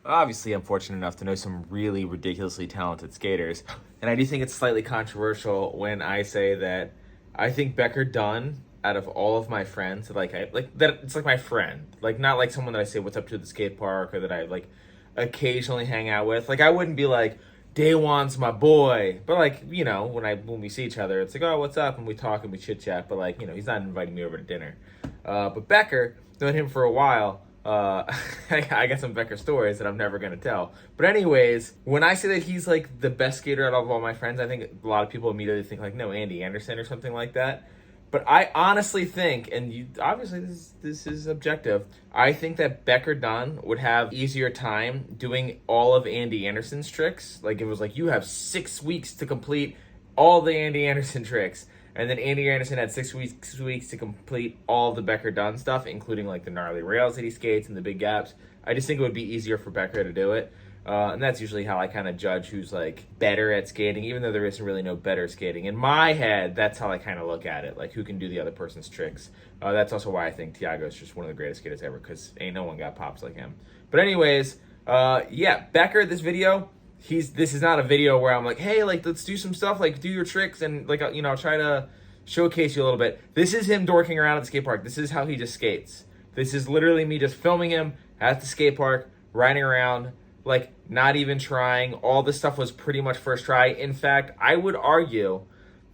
Obviously, I'm fortunate enough to know some really ridiculously talented skaters, and I do think it's slightly controversial when I say that I think Becker Dunn, out of all of my friends, like that, it's like my friend, like not like someone that I say what's up to at the skate park or that I like occasionally hang out with. Like I wouldn't be like Day One's my boy, but like when we see each other, it's like, oh, what's up, and we talk and we chit chat. But like he's not inviting me over to dinner. But Becker, known him for a while. I got some Becker stories that I'm never gonna tell. But anyways, when I say that he's like the best skater out of all my friends, I think a lot of people immediately think like, no, Andy Anderson or something like that. But I honestly think, and you obviously this is objective, I think that Becker Dunn would have easier time doing all of Andy Anderson's tricks. Like it was like you have 6 weeks to complete all the Andy Anderson tricks. And then Andy Anderson had 6 weeks to complete all the Becker Dunn stuff, including like the gnarly rails that he skates and the big gaps. I just think it would be easier for Becker to do it. And that's usually how I kind of judge who's like better at skating, even though there isn't really no better skating. In my head, that's how I kind of look at it, like who can do the other person's tricks. That's also why I think Tiago is just one of the greatest skaters ever, because ain't no one got pops like him. But anyways, yeah, Becker, this video, this is not a video where I'm like, hey, like let's do some stuff, like do your tricks and like try to showcase you a little bit. This is him dorking around at the skate park. This is how he just skates. This is literally me just filming him at the skate park, riding around, like not even trying. All this stuff was pretty much first try. In fact, I would argue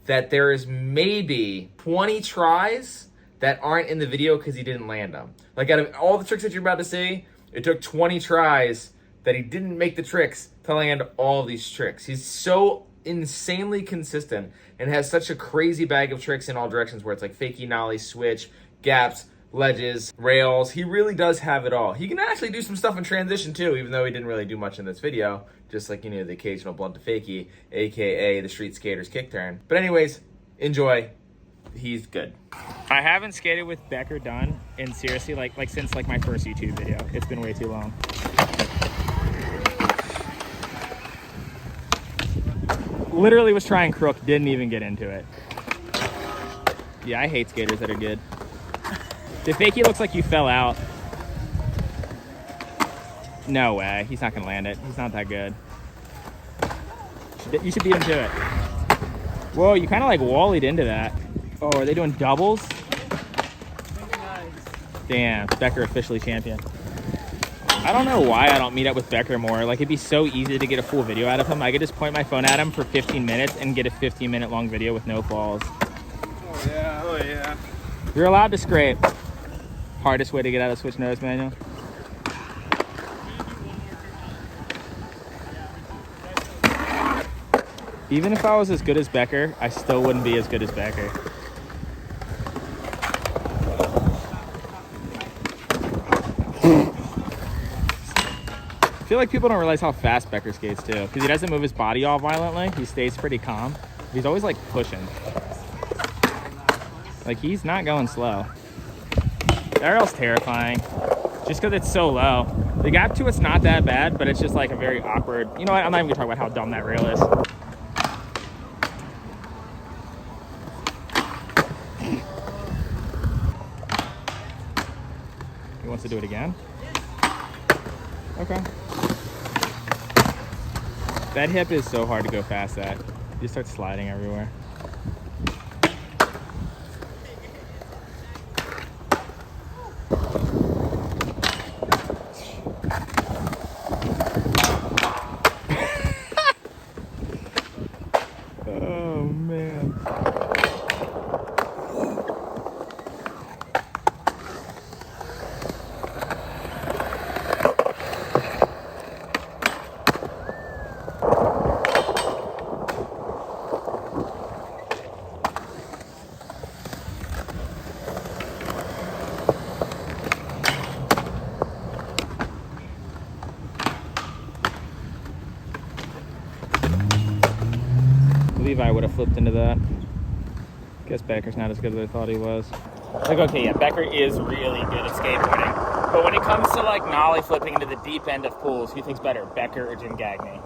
that there is maybe 20 tries that aren't in the video because he didn't land them. Like out of all the tricks that you're about to see, it took 20 tries that he didn't make the tricks to land all these tricks. He's so insanely consistent and has such a crazy bag of tricks in all directions where it's like fakie, nollie, switch, gaps, ledges, rails. He really does have it all. He can actually do some stuff in transition too, even though he didn't really do much in this video. Just like, the occasional blunt to fakie, aka the street skater's kick turn. But anyways, enjoy. He's good. I haven't skated with Becker Dunn in seriously like since like my first YouTube video. It's been way too long. Literally was trying crook, didn't even get into it. Yeah, I hate skaters that are good. The fakie looks like you fell out. No way, he's not gonna land it. He's not that good. You should beat him to it. Whoa, you kind of like wallied into that. Oh, are they doing doubles? Damn, Becker officially champion. I don't know why I don't meet up with Becker more. Like, it'd be so easy to get a full video out of him. I could just point my phone at him for 15 minutes and get a 15-minute long video with no falls. Oh yeah, oh yeah. You're allowed to scrape. Hardest way to get out of switch nose manual. Even if I was as good as Becker, I still wouldn't be as good as Becker. I feel like people don't realize how fast Becker skates too, because he doesn't move his body all violently. He stays pretty calm. He's always like pushing. Like he's not going slow. That rail's terrifying, just because it's so low. The gap to it's not that bad, but it's just like a very awkward. You know what? I'm not even gonna talk about how dumb that rail is. He wants to do it again. Okay. That hip is so hard to go fast at. You start sliding everywhere. Oh man. Levi would have flipped into that. Guess Becker's not as good as I thought he was. Like, okay, yeah, Becker is really good at skateboarding. But when it comes to, like, nollie flipping into the deep end of pools, who thinks better, Becker or Jim Gagne?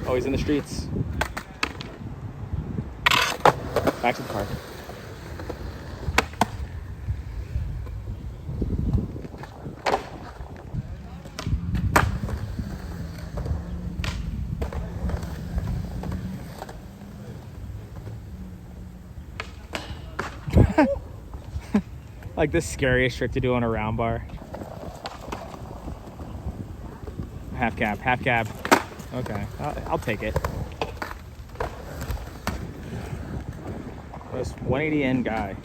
Oh, he's in the streets. Back to the park. Like the scariest trick to do on a round bar. Half cab, half cab. Okay, I'll take it. This 180 N guy.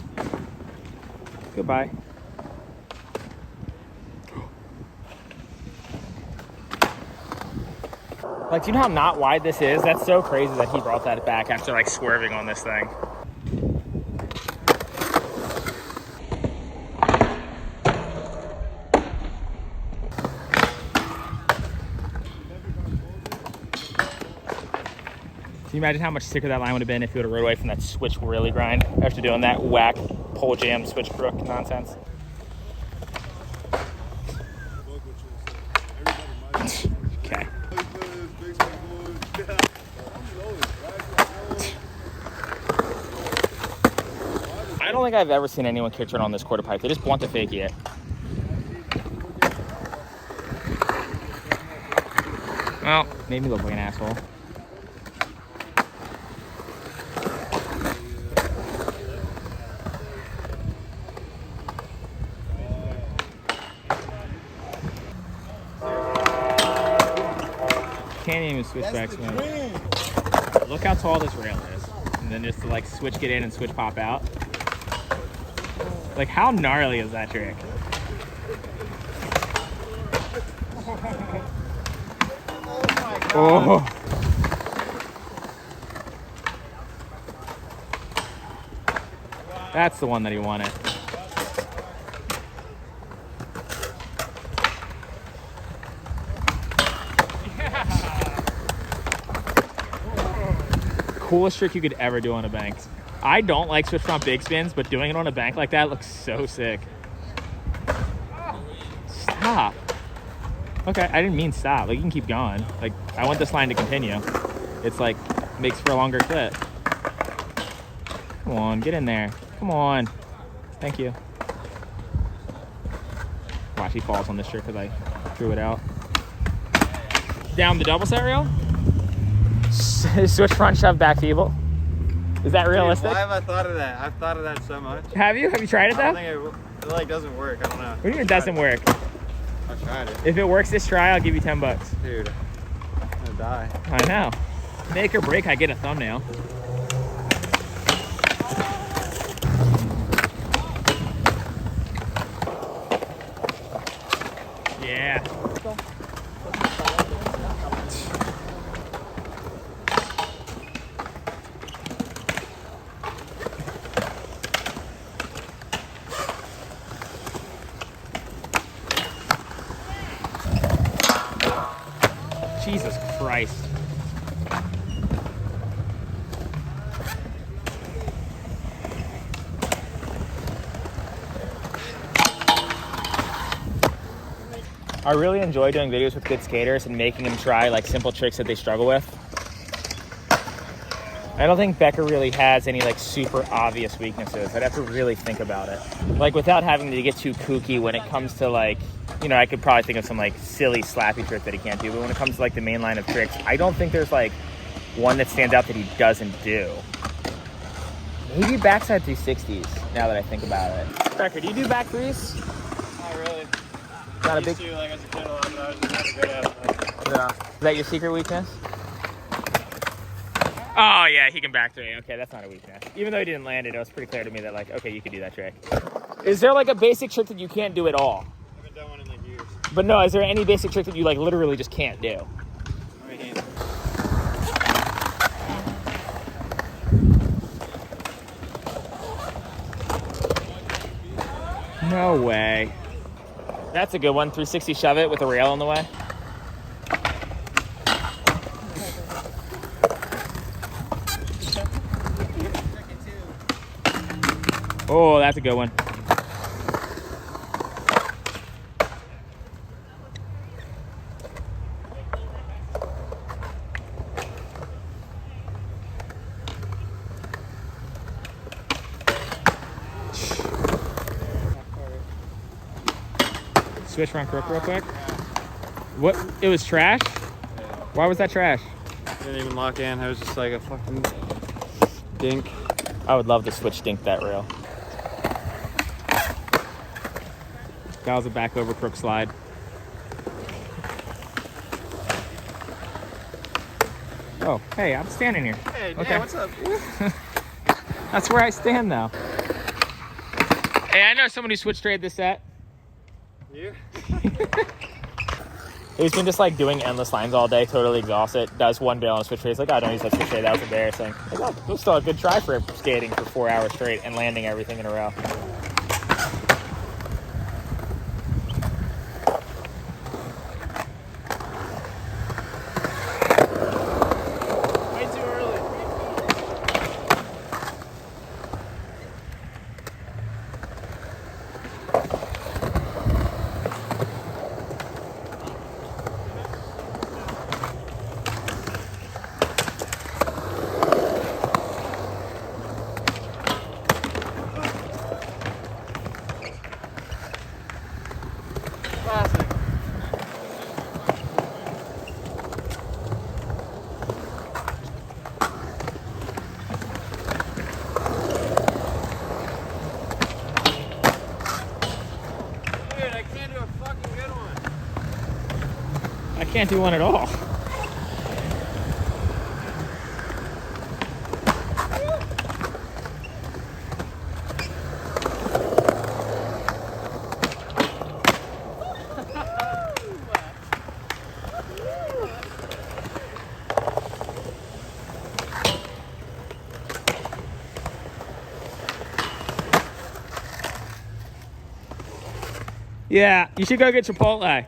Goodbye. Like, do you know how not wide this is? That's so crazy that he brought that back after like swerving on this thing. Can you imagine how much sicker that line would have been if he would have rode away from that switch really grind after doing that whack pole jam switch crook nonsense? Okay. I don't think I've ever seen anyone kick turn on this quarter pipe. They just want to fake it. Well, made me look like an asshole. Can't even switch back to it. Look how tall this rail is. And then just to like switch get in and switch pop out. Like how gnarly is that trick? Oh. That's the one that he wanted. Coolest trick you could ever do on a bank. I don't like switch front big spins, but doing it on a bank like that looks so sick. Stop. Okay, I didn't mean stop. Like, you can keep going. Like, I want this line to continue. It's like, makes for a longer clip. Come on, get in there. Come on. Thank you. Watch, he falls on this trick because I threw it out. Down the double set rail. Switch front shove back feeble. Is that realistic? Why have I thought of that? I've thought of that so much. Have you? Have you tried it though? I don't think it like doesn't work. I don't know. What do you mean it doesn't work? I tried it. If it works this try, I'll give you $10. Dude, I'm gonna die. I know. Make or break, I get a thumbnail. Yeah. Jesus Christ. I really enjoy doing videos with good skaters and making them try like simple tricks that they struggle with. I don't think Becker really has any like super obvious weaknesses. I'd have to really think about it. Like without having to get too kooky when it comes to like, you know, I could probably think of some like silly slappy trick that he can't do, but when it comes to like the main line of tricks, I don't think there's like one that stands out that he doesn't do. Maybe backside 360s, now that I think about it. Becker, do you do back threes? Not really. Not a big... To, like, as a kid, a lot, but I was just never good at it. Yeah. Is that your secret weakness? Oh yeah, he can back three. Okay, that's not a weakness. Even though he didn't land it, it was pretty clear to me that like, okay, you could do that trick. Is there like a basic trick that you can't do at all? I haven't done one in like years. But no, is there any basic trick that you like literally just can't do? Right hand. No way. That's a good one. 360 shove it with a rail in the way. Oh, that's a good one. Switch front crook real quick. What? It was trash? Why was that trash? Didn't even lock in. I was just like a fucking dink. I would love to switch dink that rail. That was a back over crook slide. Oh, hey, I'm standing here. Hey, Okay. yeah, what's up? That's where I stand now. Hey, I know someone who switch trade this set. You? He's been just like doing endless lines all day, totally exhausted. Does one bail on a switch trade. He's like, oh, don't use that switch trade. That was embarrassing. Like, oh, it was still a good try for him skating for 4 hours straight and landing everything in a row. Way too early. Classic. Dude, I can't do a fucking good one. I can't do one at all. Yeah, you should go get Chipotle.